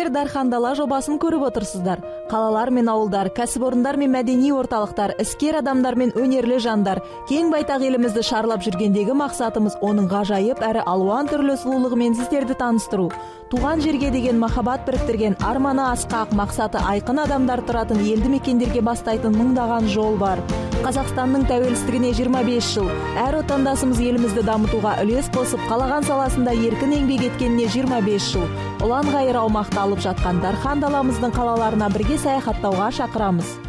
Сиздер Дархан Дала жобасын көріп отырсыздар. Қалалар мен ауылдар, кәсіпорындар мен мәдени орталықтар, іскер адамдар мен өнерлі жандар, кең байтақ елімізді шарлап жүргендегі мақсатымыз оның ғажайып әрі алуан түрлі сұлулығымен сіздерді таныстыру. Туған жерге деген махаббат біріктірген, арманы асқақ, мақсаты айқын адамдар тұратын елді мекендерге бастайтын мыңдаған жол бар. Қазақстанның тәуелсіздігіне 25 жыл, әр отандасымыз елімізді дамытуға үлес қосып, қалаған саласында еркін еңбек еткеніне 25 жыл. Ұлан ғайыр аумақты алып жатқан Дархан Даламыздың қалаларына бірге саяхаттауға шақырамыз.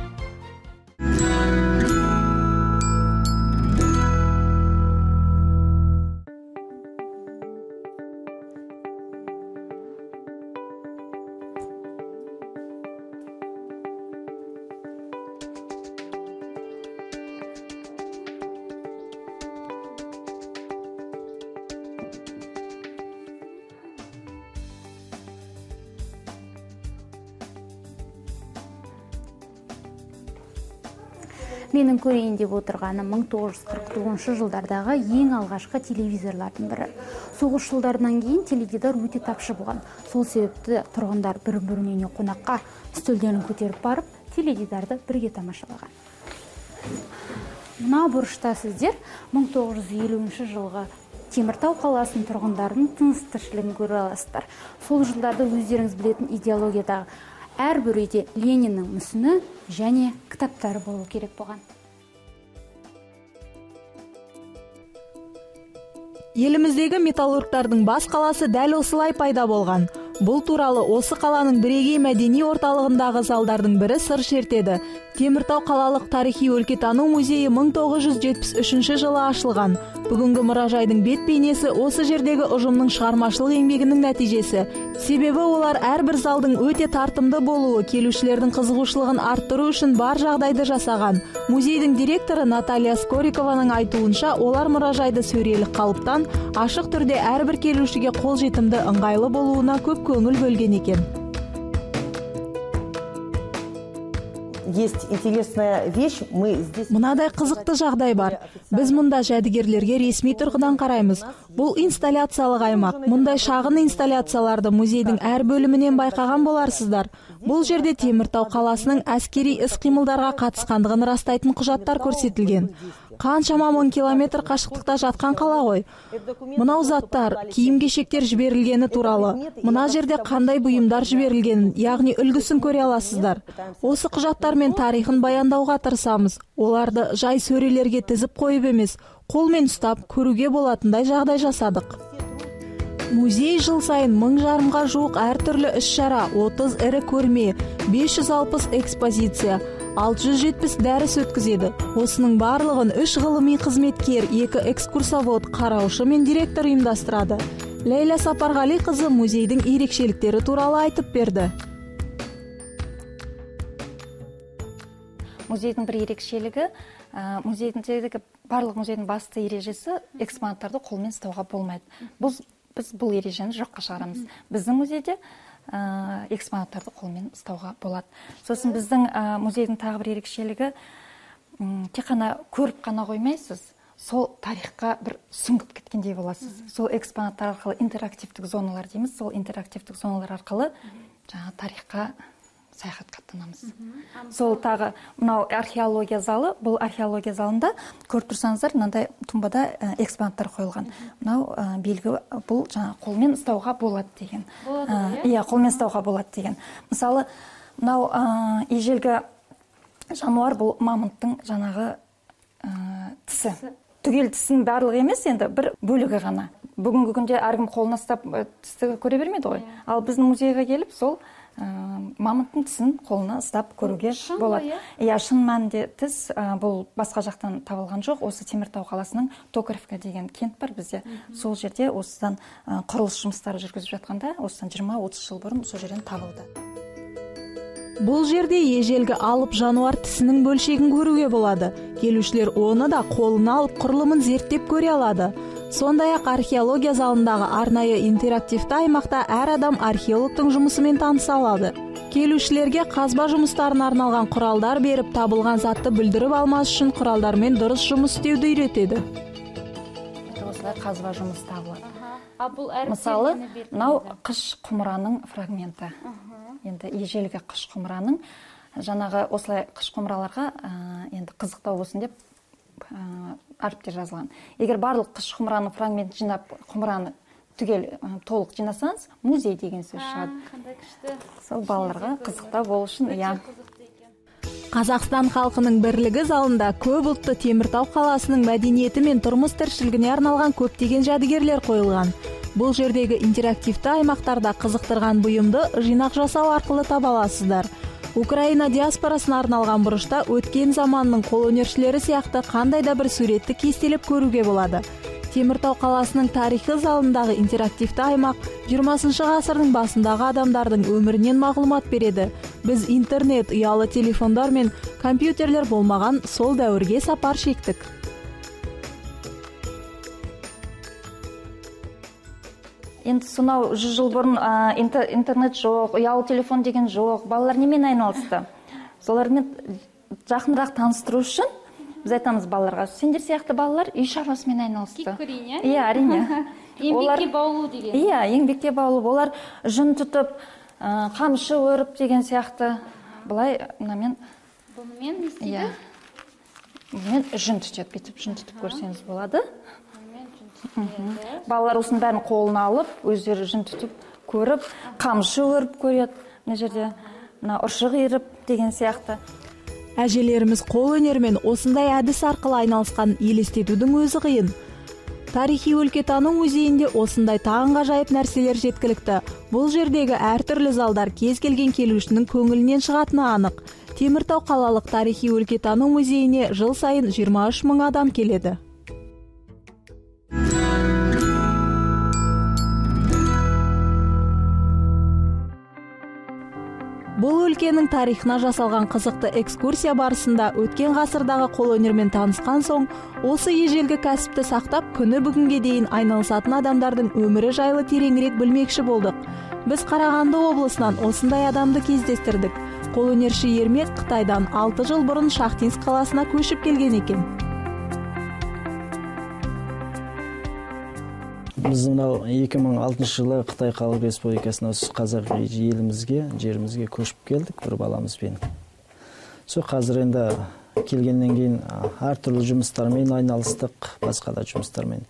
Менің көрейін деп отырғаным 1949 жылдардағы ең алғашқы телевизорлардың бірі. Соғыс жылдарынан кейін теледидар өте тапшы болған. Сол себепті тұрғындар бір-біріне қонаққа үстелдерін көтеріп барып, теледидарды бірге тамашалаған. Мына бұрышта сіздер 1950 жылғы Теміртау қаласының тұрғындарының тыныс-тіршілігін көре аласыздар. Сол жылдарда өздеріңіз білетін идеологиядағы әрбір үйде Лениннің мүсіні және кітаптары болу керек болған. Еліміздегі металлургтардың бас қаласы дәл осылай пайда болған. Бұл туралы осы қаланың бірегей мәдени орталығындағы залдардың бірі сыр шертеді. Теміртау қалалық тарихи өлкетану музейі 1973 жылы ашылған. Бүгінгі мұражайдың бет бейнесі осы жердегі ұжымның шығармашылық еңбегінің нәтижесі. Себебі олар әрбір залдың өте тартымды болуы, келушілердің қызығушылығын арттыру үшін бар жағдайды жасаған. Музейдің директоры Наталья Скорикованың айтуынша, олар мұражайды сөрелік қалыптан ашық түрде әрбір келушіге қолжетімді, ыңғайлы болуына көп көңіл бөлген екен. Есть интересная вещь, мы здесь... Мынадай қызықты жағдай бар. Біз мұнда жәдігерлерге ресми тұрғыдан қараймыз. Бұл инсталляциялық аймақ. Мұндай шағын инсталляцияларды музейдің әр бөлімінен байқаған боларсыздар. Бұл жерде Теміртау қаласының әскери іс-қимылдарға қатысқандығын растайтын құжаттар көрсетілген. Қаншама 1000 километр қашықтықта жатқан қала ғой. Мынау заттар, киім-кешектер жіберілгені туралы, мына жерде қандай бұйымдар жіберілгенін, яғни үлгісін көре аласыздар. Осы құжаттар мен тарихын баяндауға тырысамыз. Оларды жай сөрелерге тізіп қойып емес, қолмен ұстап көруге болатындай жағдай жасадық. Музей жыл сайын 1000 жарымға жуық әртүрлі іс-шара, 30 ірі көрме, 560 экспозиция, 670 дәріс өткізеді. Осының барлығын 3 ғылыми қызметкер, 2 экскурсовод, қараушы мен директор ұйымдастырады. Лейла Сапарғали қызы музейдің ерекшеліктері туралы айтып берді. Музейдің бір ерекшелігі, музейдің барлық музейдің басты ережесі экспонаттарды қолмен ұстауға болмайды. Біз бұл ережені жоққа шығарамыз. Біздің музейде экспонаттарды қолмен ұстауға болады. Сосын біздің музейдің тағы бір ерекшелігі, тек қана көріп қана қоймайсыз, сол тарихқа бір сүңгіп кеткендей боласыз. Сол экспонаттар арқылы интерактивтік зоналар дейміз, сол интерактивтік зоналар арқылы тарихқа саяхатқа аттанамыз. Сол тағы мынау археология залы, бұл археология залында көріп тұрсаңыздар, мынандай тумбада экспонаттар қойылған. Мынау белгі, бұл қолмен ұстауға болады деген. Иә, қолмен ұстауға болады деген. Мысалы, мынау ежелгі жануар, бұл мамонттың жаңағы тісі. Түгел тісінің барлығы емес, енді бір бөлігі ғана. Бүгінгі күнде әркім қолына ұстап тісті көре бермейді ғой. Ал біздің музейге келіп, сол мамонттың тісін қолына ұстап көруге болады. Иә, шын мәнінде тіс бұл басқа жақтан табылған жоқ. Осы Теміртау қаласының Токаревка деген кент бар бізде. Сол жерде осыдан құрылыс жұмыстары жүргізіп жатқанда, осыдан 20-30 жыл бұрын сол жерден табылды. Бұл жерде ежелгі алып жануар тісінің бөлшегін көруге болады. Келушілер оны да қолына алып құрылымын зерттеп көре алады. Сондай-ақ археология залындағы арнайы интерактивті аймақта әр адам археологтың жұмысымен таныса алады. Келушілерге қазба жұмыстарына арналған құралдар беріп, табылған затты бүлдіріп алмас үшін құралдармен дұрыс жұмыс істеуді үйретеді. Осылай қазба жұмыс табылады. Мысалы, мынау қыш құмыраның фрагменті. Енді ежелгі қыш құмыраның, жаңағы осылай қыш құмыраларға енді қызықтау болсын деп әріптер жазылған. Егер барлық қыш құмыраның фрагментін жинап, құмыраны түгел толық жинасаңыз, музей деген сөз шығады. Сол балаларға қызықтау болу үшін, Қазақстан халқының бірлігі залында көп ұлтты Теміртау қаласының мәдениеті мен тұрмыс тіршілігіне арналған көптеген жәдігерлер қойылған. Бұл жердегі интерактивті аймақтарда қызықтырған бұйымды жинақ жасау арқылы таба аласыздар. Украина диаспорасына арналған бұрышта өткен заманның қолөнершілері сияқты қандай да бір суретті кестелеп көруге болады. Теміртау қаласының тарихы залындағы интерактивті аймақ 20 ғасырдың басындағы адамдардың өмірінен мағлұмат береді. Біз интернет, ұялы телефондар мен компьютерлер болмаған сол дәуірге сапар шектік. Енді сонау 100 жыл бұрын интернет жоқ, ұялы телефон деген жоқ, балалар немен айналысты? Солармен жақынырақ таныстыру үшін біз айтамыз балаларға, сендер сияқты балалар үй шаруасымен айналысты. Кеккөрейін, әрине. Еңбекке баулу деген. Еңбекке баулу. Олар жүн тұтып, қамшы өріп деген сияқты. Бұлай, бұнымен не істейді? Бұнымен жүн түтеді, бүйтіп жүн тұтып көрсеңіз болады. Балалар осының бәрін қолына алып, өздері жүн тұтып көріп, қамшы өріп көреді. Мына жерде ұршық иіріп деген сияқты. Әжелеріміз қол өнермен осындай әдіс арқылы айналысқан елестетудің өзі қиын. Тарихи өлкетану музейінде осындай таңғажайып нәрселер жеткілікті. Бұл жердегі әртүрлі залдар кез келген келушінің көңілінен шығатыны анық. Теміртау қалалық тарихи өлкетану музейіне жыл сайын 23 мың адам келеді. Бұл өлкенің тарихына жасалған қызықты экскурсия барысында өткен ғасырдағы қолөнермен танысқан соң, осы ежелгі кәсіпті сақтап, күні бүгінге дейін айналысатын адамдардың өмірі жайлы тереңірек білмекші болдық. Біз Қарағанды облысынан осындай адамды кездестірдік. Қолөнерші Ермек Қытайдан 6 жыл бұрын Шахтинск қаласына көшіп келген екен. Біз 2006 жылы Қытай Халық Республикасына қазақ жерімізге көшіп келдік бір баламызбен. Сол қазір енді келгеннен кейін әртүрлі жұмыстармен айналыстық, басқа да жұмыстармен.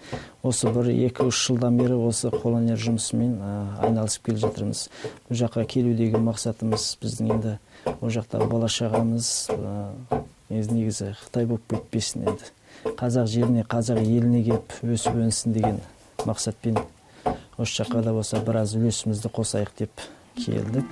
Осы бір 2-3 жылдан бері осы қолөнер жұмысымен айналысып келе жатырмыз. Бұл жаққа келудегі мақсатымыз біздің енді ол жақтағы болашағымыз негізі Қытай болып кетпесін енді. Қазақ жеріне, қазақ еліне келіп өсіп өнсін деген мақсатпен осы жаққа да болса біраз үлесімізді қосайық деп келдік.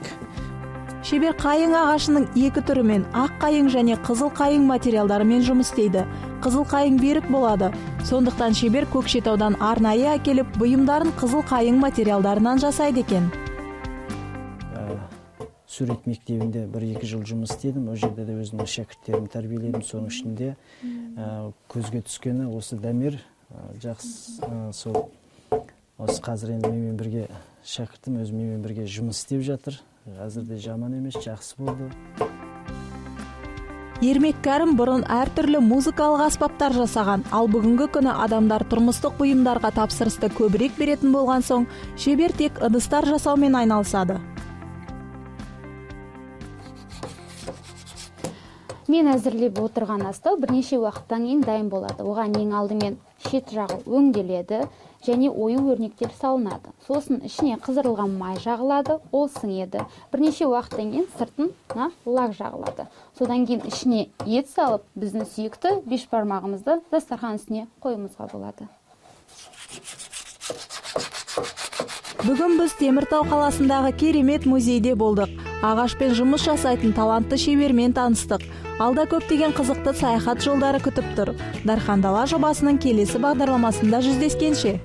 Шебер қайың ағашының 2 түрімен ақ қайың және қызыл қайың материалдарымен жұмыс істейді. Қызыл қайың берік болады. Сондықтан шебер Көкшетаудан арнайы әкеліп, бұйымдарын қызыл қайың материалдарынан жасайды екен. Сурет мектебінде 1-2 жыл жұмыс істедім. Ол жерде де өзімнің шәкірттерімді тәрбиеледім. Соның ішінде көзге түскені осы дәмер жақсы сол осы қазір енді менімен бірге шәкіртім өзі менімен бірге жұмыс істеп жатыр. Әзірде жаман емес, жақсы болды. Ермек Кәрім бұрын әртүрлі музыкалық аспаптар жасаған, ал бүгінгі күні адамдар тұрмыстық бұйымдарға тапсырысты көбірек беретін болған соң, шебер тек ыдыстар жасаумен айналысады. Мен әзірлеп отырған астау бірнеше уақыттан кейін дайын болады. Оған ең алдымен шет жағы өңделеді және ою өрнектер салынады. Сосын ішіне қыздырылған май жағылады, ол сіңеді. Бірнеше уақыттан кейін сыртына лак жағылады. Содан кейін ішіне ет салып, біздің сүйікті бешбармағымызды дастархан үстіне қоюымызға болады. Бүгін біз Теміртау қаласындағы керемет музейде болдық. Ағашпен жұмыс жасайтын талантты шебермен таныстық. Алда көптеген қызықты саяхат жолдары күтіп тұр. Дархан Дала жобасының келесі бағдарламасында жүздескенше.